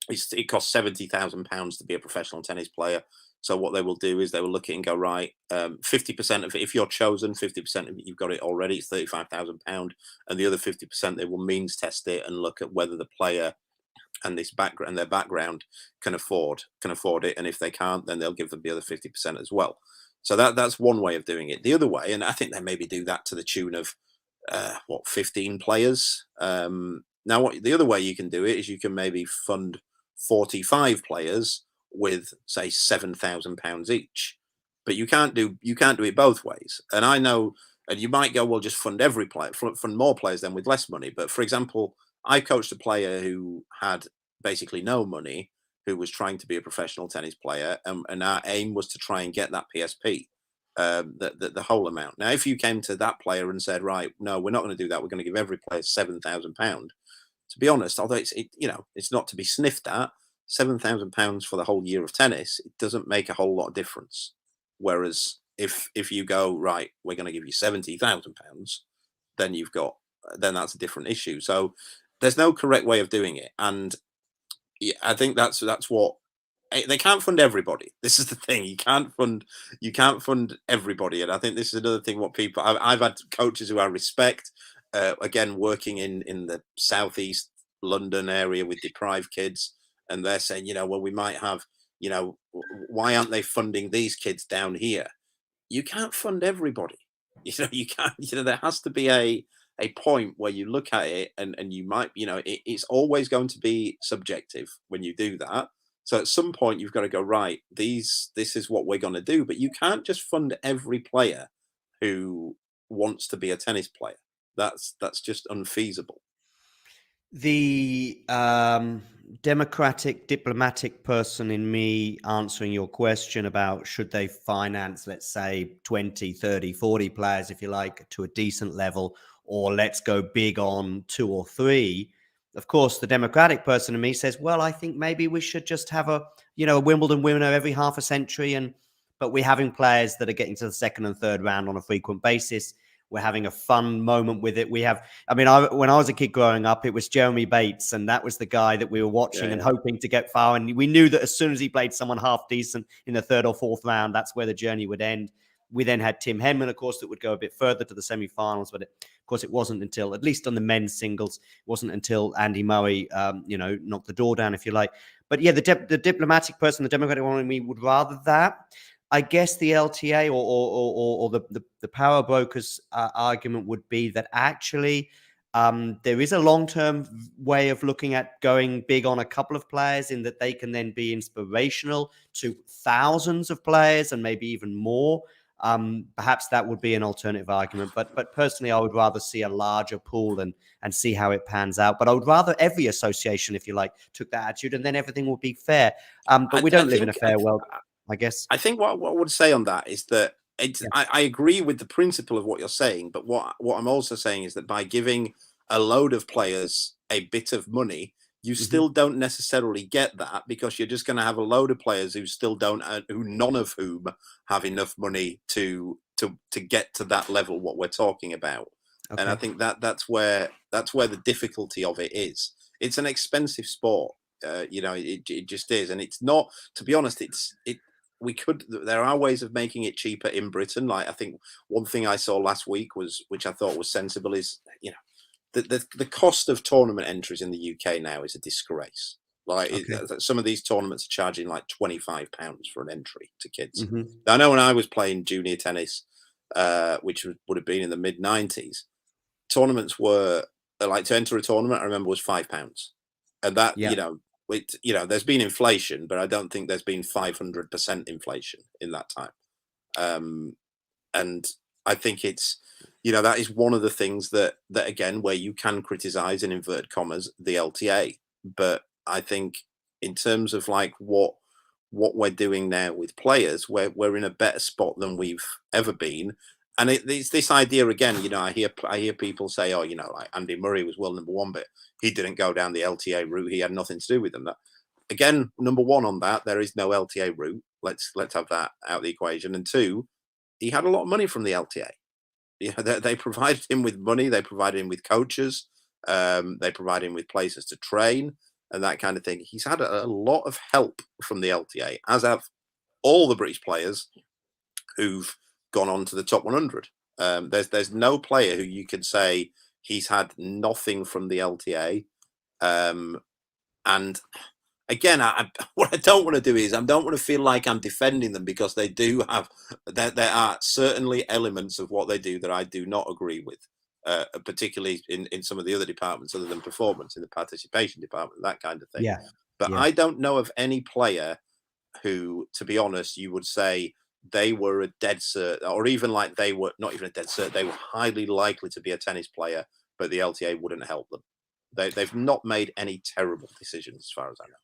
it costs £70,000 to be a professional tennis player. So what they will do is they will look at it and go, right, 50% of it, if you're chosen, 50% of it, you've got it already, it's £35,000. And the other 50%, they will means test it and look at whether the player and their background can afford it. And if they can't, then they'll give them the other 50% as well. So that's one way of doing it. The other way, and I think they maybe do that to the tune of 15 players. Now, the other way you can do it is you can maybe fund 45 players with, say, £7,000 each, but you can't do it both ways. And I know, and you might go, well, just fund every player, fund more players then with less money. But for example, I coached a player who had basically no money, who was trying to be a professional tennis player, and our aim was to try and get that PSP, the whole amount. Now, if you came to that player and said, right, no, we're not going to do that, we're going to give every player £7,000. To be honest, although it's not to be sniffed at, £7,000 for the whole year of tennis, it doesn't make a whole lot of difference. Whereas if you go, right, we're going to give you £70,000, then that's a different issue. So there's no correct way of doing it, and I think that's what they can't fund everybody. This is the thing. You can't fund everybody, and I think this is another thing. What people I've had coaches who I respect, again, working in the southeast London area with deprived kids, and they're saying, well, we might have, why aren't they funding these kids down here? You can't fund everybody. You can't. There has to be a point where you look at it and you might, it's always going to be subjective when you do that. So at some point you've got to go, right, this is what we're going to do, but you can't just fund every player who wants to be a tennis player. That's just unfeasible. The democratic, diplomatic person in me answering your question about should they finance, let's say, 20, 30, 40 players, if you like, to a decent level, or let's go big on 2 or 3. Of course, the democratic person in me says, well, I think maybe we should just have a Wimbledon winner every half a century, and but we're having players that are getting to the second and third round on a frequent basis. We're having a fun moment with it. We have, I mean, when I was a kid growing up, it was Jeremy Bates, and that was the guy that we were watching and hoping to get far. And we knew that as soon as he played someone half decent in the third or fourth round, that's where the journey would end. We then had Tim Henman, of course, that would go a bit further to the semi-finals, but of course, it wasn't until, at least on the men's singles, it wasn't until Andy Murray, knocked the door down, if you like. But yeah, the diplomatic person, the Democratic one, we would rather that. I guess the LTA or the power brokers argument would be that actually there is a long-term way of looking at going big on a couple of players, in that they can then be inspirational to thousands of players and maybe even more. Perhaps that would be an alternative argument, but personally, I would rather see a larger pool and see how it pans out. But I would rather every association, if you like, took that attitude, and then everything would be fair. But we don't live in a fair world, I guess. I think what I would say on that is that I agree with the principle of what you're saying, but what I'm also saying is that by giving a load of players a bit of money, you still don't necessarily get that, because you're just going to have a load of players who still don't, who none of whom have enough money to get to that level what we're talking about. Okay. And I think that's where the difficulty of it is. It's an expensive sport, it just is, and it's not. To be honest, there are ways of making it cheaper in Britain. Like, I think one thing I saw last week which I thought was sensible, is the cost of tournament entries in the UK now is a disgrace. Like, some of these tournaments are charging like £25 for an entry to kids. Now, I know when I was playing junior tennis, which would have been in the mid-90s, tournaments were like, to enter a tournament, I remember, was £5, and that there's been inflation, but I don't think there's been 500% inflation in that time. And I think it's, that is one of the things that again, where you can criticize, in inverted commas, the LTA. But I think in terms of like what we're doing now with players, we're in a better spot than we've ever been. And it's this idea again, I hear people say, oh, like Andy Murray was world number one, but he didn't go down the LTA route. He had nothing to do with them. That, again, number one on that, there is no LTA route. Let's have that out of the equation. And two, he had a lot of money from the LTA. They provided him with money. They provided him with coaches. They provided him with places to train and that kind of thing. He's had a lot of help from the LTA, as have all the British players who've gone on to the top 100. There's no player who you could say he's had nothing from the LTA. And again, what I don't want to do is, I don't want to feel like I'm defending them, because they do have, there are certainly elements of what they do that I do not agree with, particularly in some of the other departments other than performance, in the participation department, that kind of thing. But I don't know of any player who, to be honest, you would say they were a dead cert, or even like they were not even a dead cert, they were highly likely to be a tennis player, but the LTA wouldn't help them. They've not made any terrible decisions, as far as I know.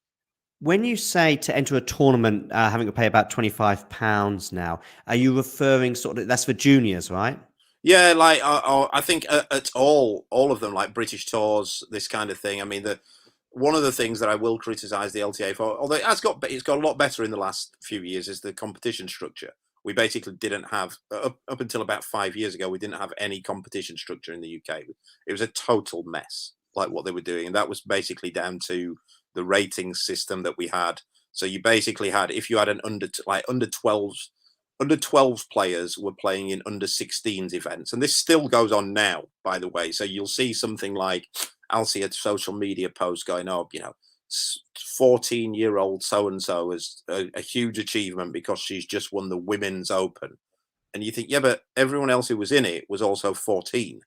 When you say to enter a tournament, having to pay about £25 now, are you referring that's for juniors, right? Yeah, like I think at all of them, like British tours, this kind of thing. I mean, one of the things that I will criticise the LTA for, although it's got a lot better in the last few years, is the competition structure. We basically didn't have, up until about 5 years ago, we didn't have any competition structure in the UK. It was a total mess, like what they were doing, and that was basically down to the rating system that we had. So you basically had, if you had an under 12s players were playing in under 16s events, and this still goes on now, by the way. So you'll see something like, I'll see a social media post going, oh, 14-year-old so and so is a huge achievement because she's just won the Women's Open, and you think, yeah, but everyone else who was in it was also 14.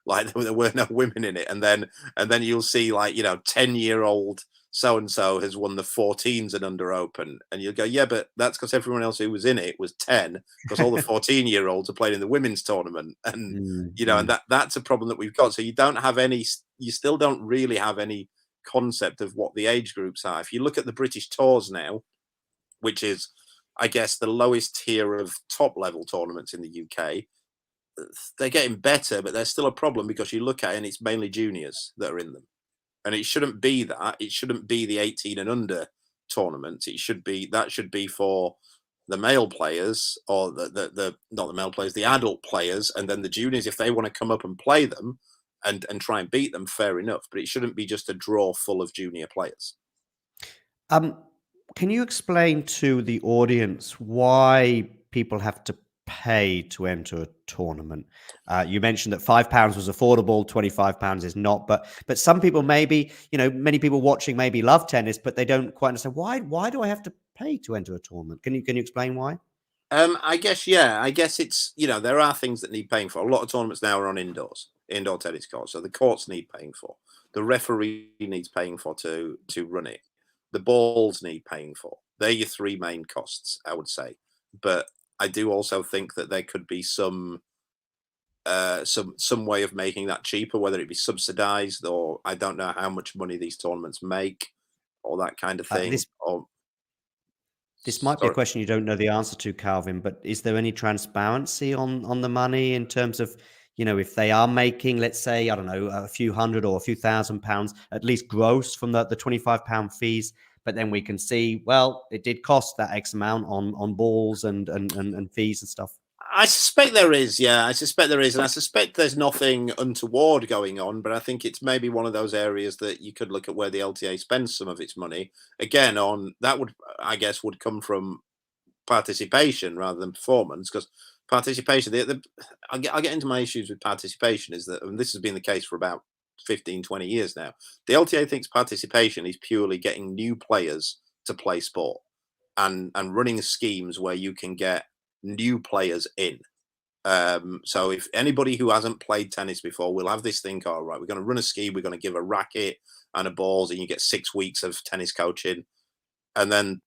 Like, there were no women in it. And then you'll see, like, 10-year-old so and so has won the 14s and under Open, and you'll go, yeah, but that's because everyone else who was in it was 10, because all the 14-year-olds are playing in the women's tournament, and and that's a problem that we've got. So you still don't really have any concept of what the age groups are. If you look at the British tours now, which is, I guess, the lowest tier of top level tournaments in the UK, they're getting better, but there's still a problem, because you look at it and it's mainly juniors that are in them. And it shouldn't be that. It shouldn't be the 18 and under tournaments. That should be for the male players, or the not the male players, the adult players, and then the juniors, if they want to come up and play them and try and beat them, fair enough. But it shouldn't be just a draw full of junior players. Um, can you explain to the audience why people have to pay to enter a tournament? You mentioned that £5 was affordable, £25 is not, but some people maybe, many people watching maybe love tennis, but they don't quite understand why do I have to pay to enter a tournament? Can you explain why? I guess, yeah. I guess it's, there are things that need paying for. A lot of tournaments now are on indoor tennis courts, so the courts need paying for. The referee needs paying for to run it. The balls need paying for. They're your three main costs, I would say. But I do also think that there could be some way of making that cheaper, whether it be subsidized, or I don't know how much money these tournaments make, or that kind of thing. This might be a question you don't know the answer to, Calvin, but is there any transparency on the money in terms of, if they are making, let's say, I don't know, a few hundred or a few £1,000, at least gross from the £25 fees, but then we can see, well, it did cost that X amount on balls and fees and stuff. I suspect there is, yeah. I suspect there is, and I suspect there's nothing untoward going on. But I think it's maybe one of those areas that you could look at where the LTA spends some of its money. Again, on that would come from participation rather than performance, because participation. I'll get into my issues with participation. Is that, and this has been the case for about 15, 20 years now. The LTA thinks participation is purely getting new players to play sport, and running schemes where you can get new players in. So if anybody who hasn't played tennis before, we'll have this thing called, right, we're going to run a scheme, we're going to give a racket and a balls, and you get 6 weeks of tennis coaching. And then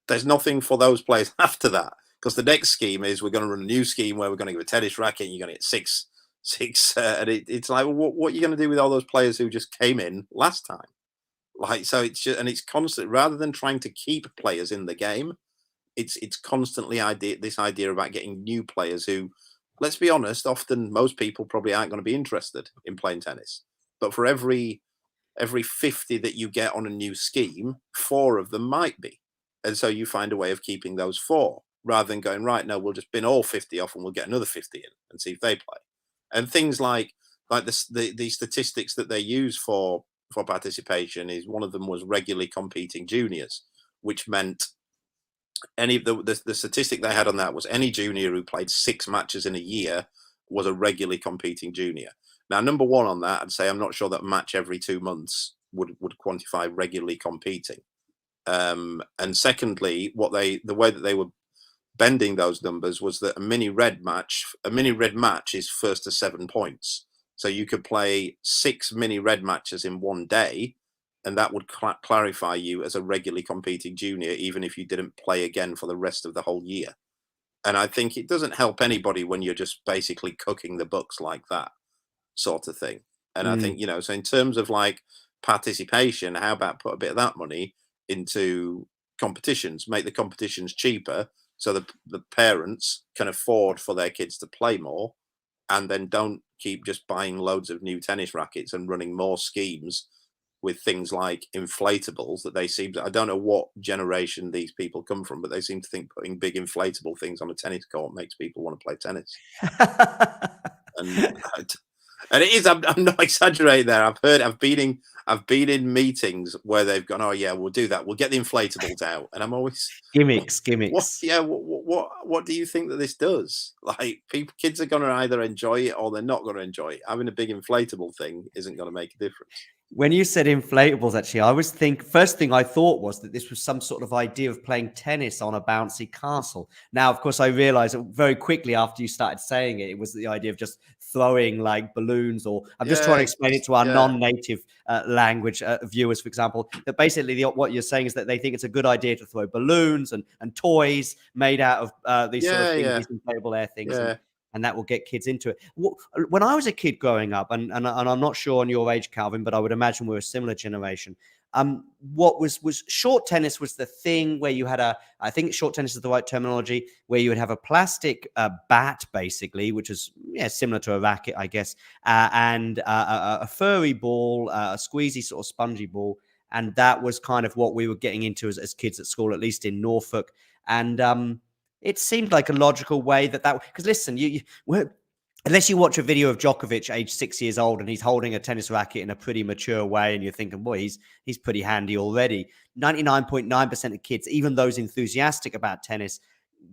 there's nothing for those players after that, because the next scheme is we're going to run a new scheme where we're going to give a tennis racket and you're going to get six. And it's like, well, what are you going to do with all those players who just came in last time? Like, so it's just, and it's constant, rather than trying to keep players in the game, it's constantly this idea about getting new players who, let's be honest, often most people probably aren't going to be interested in playing tennis. But for every 50 that you get on a new scheme, 4 of them might be. And so you find a way of keeping those 4, rather than going, right, no, we'll just bin all 50 off and we'll get another 50 in and see if they play. And things like the statistics that they use for participation is, one of them was regularly competing juniors, which meant any of the statistic they had on that was any junior who played 6 matches in a year was a regularly competing junior. Now, number one on that, I'd say I'm not sure that match every 2 months would quantify regularly competing. And secondly, the way that they were bending those numbers was that a mini red match is first to 7 points. So you could play 6 mini red matches in one day, and that would clarify you as a regularly competing junior, even if you didn't play again for the rest of the whole year. And I think it doesn't help anybody when you're just basically cooking the books like that sort of thing. And I think, so in terms of like participation, how about put a bit of that money into competitions, make the competitions cheaper, so the parents can afford for their kids to play more, and then don't keep just buying loads of new tennis rackets and running more schemes with things like inflatables that they seem to, I don't know what generation these people come from, but they seem to think putting big inflatable things on a tennis court makes people want to play tennis. And it is, I'm not exaggerating there. I've been in meetings where they've gone, oh yeah, we'll do that. We'll get the inflatables out. And I'm always gimmicks. What do you think that this does? Like, kids are going to either enjoy it or they're not going to enjoy it. Having a big inflatable thing isn't going to make a difference. When you said inflatables, actually, first thing I thought was that this was some sort of idea of playing tennis on a bouncy castle. Now, of course, I realized very quickly after you started saying it, it was the idea of just throwing like balloons, or I'm just trying to explain it to our non-native language viewers, for example, that basically what you're saying is that they think it's a good idea to throw balloons and toys made out of these sort of things, these inflatable air things. And that will get kids into it. When I was a kid growing up, and I'm not sure on your age, Calvin, but I would imagine we're a similar generation. What was short tennis was the thing where you had I think short tennis is the right terminology, where you would have a plastic bat, basically, which is similar to a racket, I guess, and a furry ball, a squeezy sort of spongy ball. And that was kind of what we were getting into as kids at school, at least in Norfolk. And It seemed like a logical way because listen, unless you watch a video of Djokovic, age 6 years old, and he's holding a tennis racket in a pretty mature way, and you're thinking, boy, he's pretty handy already. 99.9% of kids, even those enthusiastic about tennis,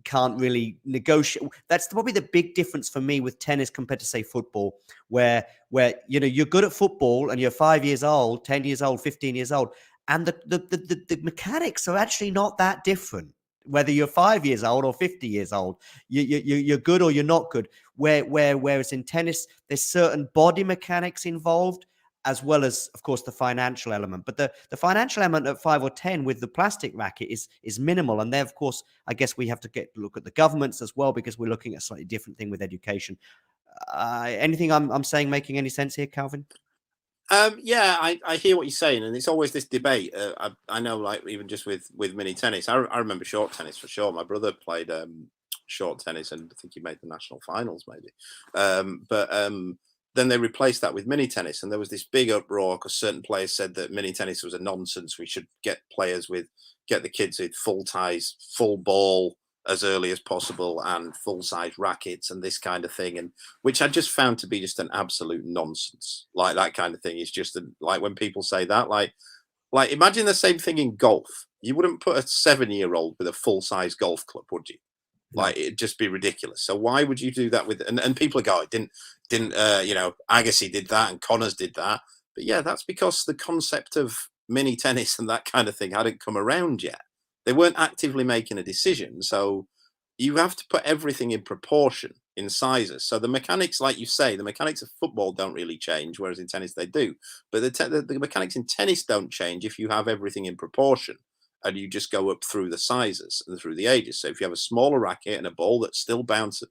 can't really negotiate. That's probably the big difference for me with tennis compared to, say, football, where you're good at football and you're 5 years old, 10 years old, 15 years old, and the mechanics are actually not that different. Whether you're 5 years old or 50 years old, you're good or you're not good. Whereas in tennis, there's certain body mechanics involved, as well as, of course, the financial element. But the financial element at 5 or 10 with the plastic racket is minimal. And there, of course, I guess we have to look at the governments as well, because we're looking at a slightly different thing with education. Anything I'm saying making any sense here, Calvin? Yeah, I hear what you're saying, and it's always this debate. I know, like, even just with mini tennis, I remember short tennis for sure. My brother played short tennis, and I think he made the national finals, maybe. But then they replaced that with mini tennis, and there was this big uproar because certain players said that mini tennis was a nonsense. We should get the kids with full ties, full ball as early as possible, and full size rackets and this kind of thing, and which I just found to be just an absolute nonsense. Like, that kind of thing is just like, when people say that, like imagine the same thing in golf. You wouldn't put a 7-year-old with a full size golf club, would you? No. Like, it'd just be ridiculous. So why would you do that with? And people go, it didn't Agassi did that and Connors did that, but yeah, that's because the concept of mini tennis and that kind of thing hadn't come around yet. They weren't actively making a decision. So you have to put everything in proportion, in sizes. So the mechanics, like you say, the mechanics of football don't really change, whereas in tennis they do. But the mechanics in tennis don't change if you have everything in proportion and you just go up through the sizes and through the ages. So if you have a smaller racket and a ball that still bounces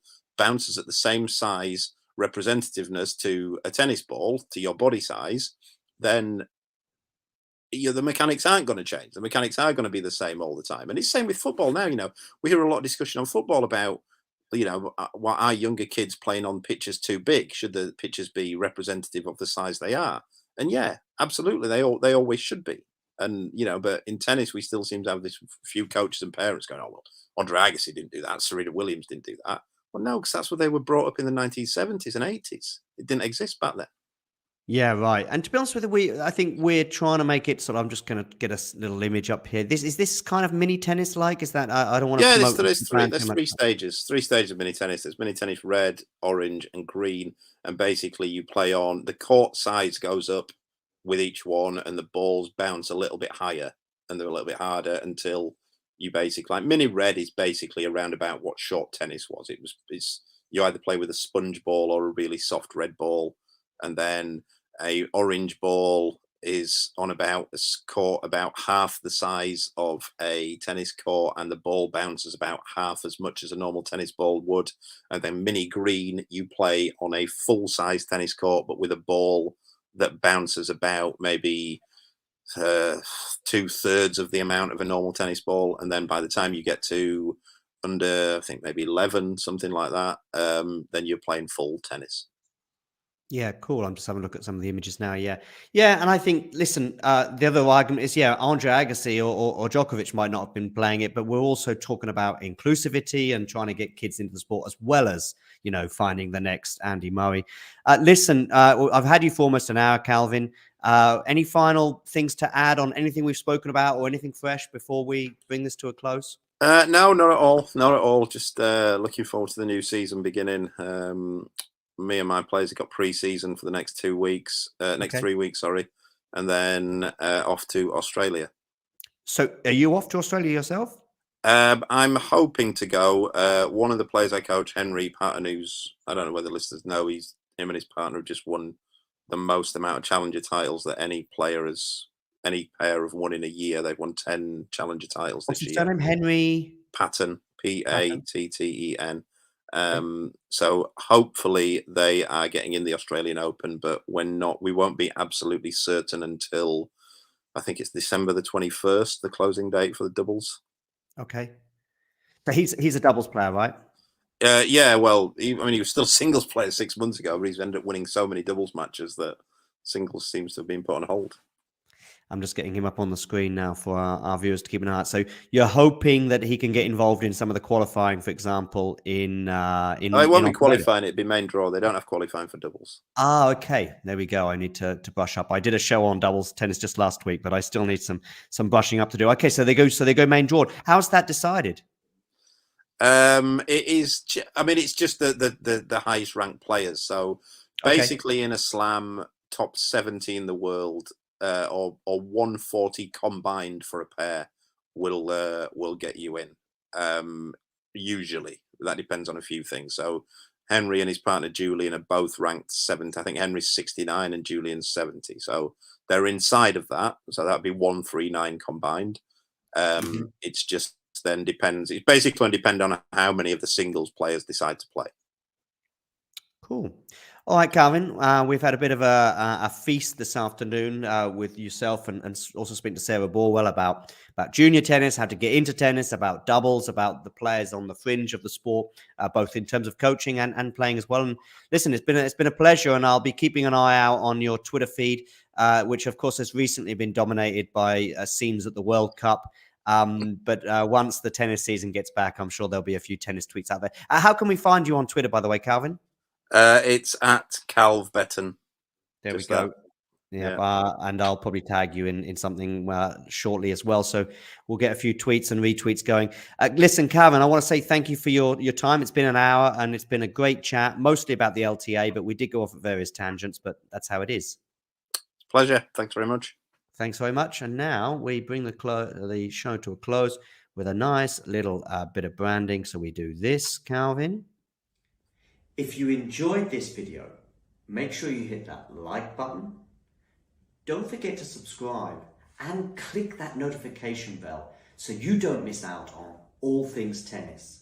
at the same size representativeness to a tennis ball, to your body size, then the mechanics aren't going to change. The mechanics are going to be the same all the time. And it's the same with football now. We hear a lot of discussion on football about, what are younger kids playing on pitches too big? Should the pitches be representative of the size they are? And yeah, absolutely, they always should be. And but in tennis, we still seem to have this few coaches and parents going, "Oh well, Andre Agassi didn't do that. Serena Williams didn't do that." Well, no, because that's what they were brought up in the 1970s and 80s. It didn't exist back then. Yeah, right. And to be honest with you, I think we're trying to make it sort of, I'm just going to get a little image up here. Is this kind of mini tennis like? Is that, I don't want to promote there's three stages. Three stages of mini tennis. There's mini tennis red, orange, and green. And basically you play on, the court size goes up with each one, and the balls bounce a little bit higher and they're a little bit harder until you basically, like, mini red is basically around about what short tennis was. It's you either play with a sponge ball or a really soft red ball, and then a orange ball is on about a court about half the size of a tennis court, and the ball bounces about half as much as a normal tennis ball would. And then mini green, you play on a full size tennis court, but with a ball that bounces about maybe 2/3 of the amount of a normal tennis ball. And then by the time you get to under, I think maybe 11, something like that, then you're playing full tennis. Yeah, cool. I'm just having a look at some of the images now. Yeah. Yeah. And I think, listen, the other argument is, Andre Agassi or Djokovic might not have been playing it, but we're also talking about inclusivity and trying to get kids into the sport, as well as, finding the next Andy Murray. Listen, I've had you for almost an hour, Calvin. Any final things to add on anything we've spoken about, or anything fresh before we bring this to a close? No, not at all. Not at all. Just looking forward to the new season beginning. Me and my players have got pre-season for the next 2 weeks, next 3 weeks, sorry, and then off to Australia. So are you off to Australia yourself? I'm hoping to go. One of the players I coach, Henry Patton, who's, I don't know whether listeners know, him and his partner have just won the most amount of Challenger titles that any pair have won in a year. They've won 10 Challenger titles this year. What's his surname? Henry Patton, Patten. So hopefully they are getting in the Australian Open, but we won't be absolutely certain until, I think it's December the 21st, the closing date for the doubles. Okay. So he's a doubles player, right? Yeah, well, he was still a singles player 6 months ago, but he's ended up winning so many doubles matches that singles seems to have been put on hold. I'm just getting him up on the screen now for our viewers to keep an eye out. So you're hoping that he can get involved in some of the qualifying, for example, in It won't be Australia? qualifying; it'd be main draw. They don't have qualifying for doubles. Ah, okay. There we go. I need to brush up. I did a show on doubles tennis just last week, but I still need some brushing up to do. Okay, so they go main draw. How's that decided? It is. I mean, it's just the highest ranked players. So basically, in a slam, top 70 in the world, or 140 combined for a pair will get you in. Usually, that depends on a few things. So Henry and his partner Julian are both ranked 70. I think Henry's 69 and Julian's 70. So they're inside of that. So that'd be 139 combined. It's just then depends. It's basically going to depend on how many of the singles players decide to play. Cool. All right, Calvin, we've had a bit of a feast this afternoon with yourself and also speaking to Sarah Borwell about junior tennis, how to get into tennis, about doubles, about the players on the fringe of the sport, both in terms of coaching and playing as well. And listen, it's been a pleasure, and I'll be keeping an eye out on your Twitter feed, which of course has recently been dominated by scenes at the World Cup. But once the tennis season gets back, I'm sure there'll be a few tennis tweets out there. How can we find you on Twitter, by the way, Calvin? It's at Calv Betton. There we go. Yeah. And I'll probably tag you in something shortly as well. So we'll get a few tweets and retweets going. Listen, Calvin, I want to say thank you for your time. It's been an hour and it's been a great chat, mostly about the LTA, but we did go off at various tangents, but that's how it is. Pleasure. Thanks very much. Thanks very much. And now we bring the show to a close with a nice little bit of branding. So we do this, Calvin. If you enjoyed this video, make sure you hit that like button. Don't forget to subscribe and click that notification bell so you don't miss out on all things tennis.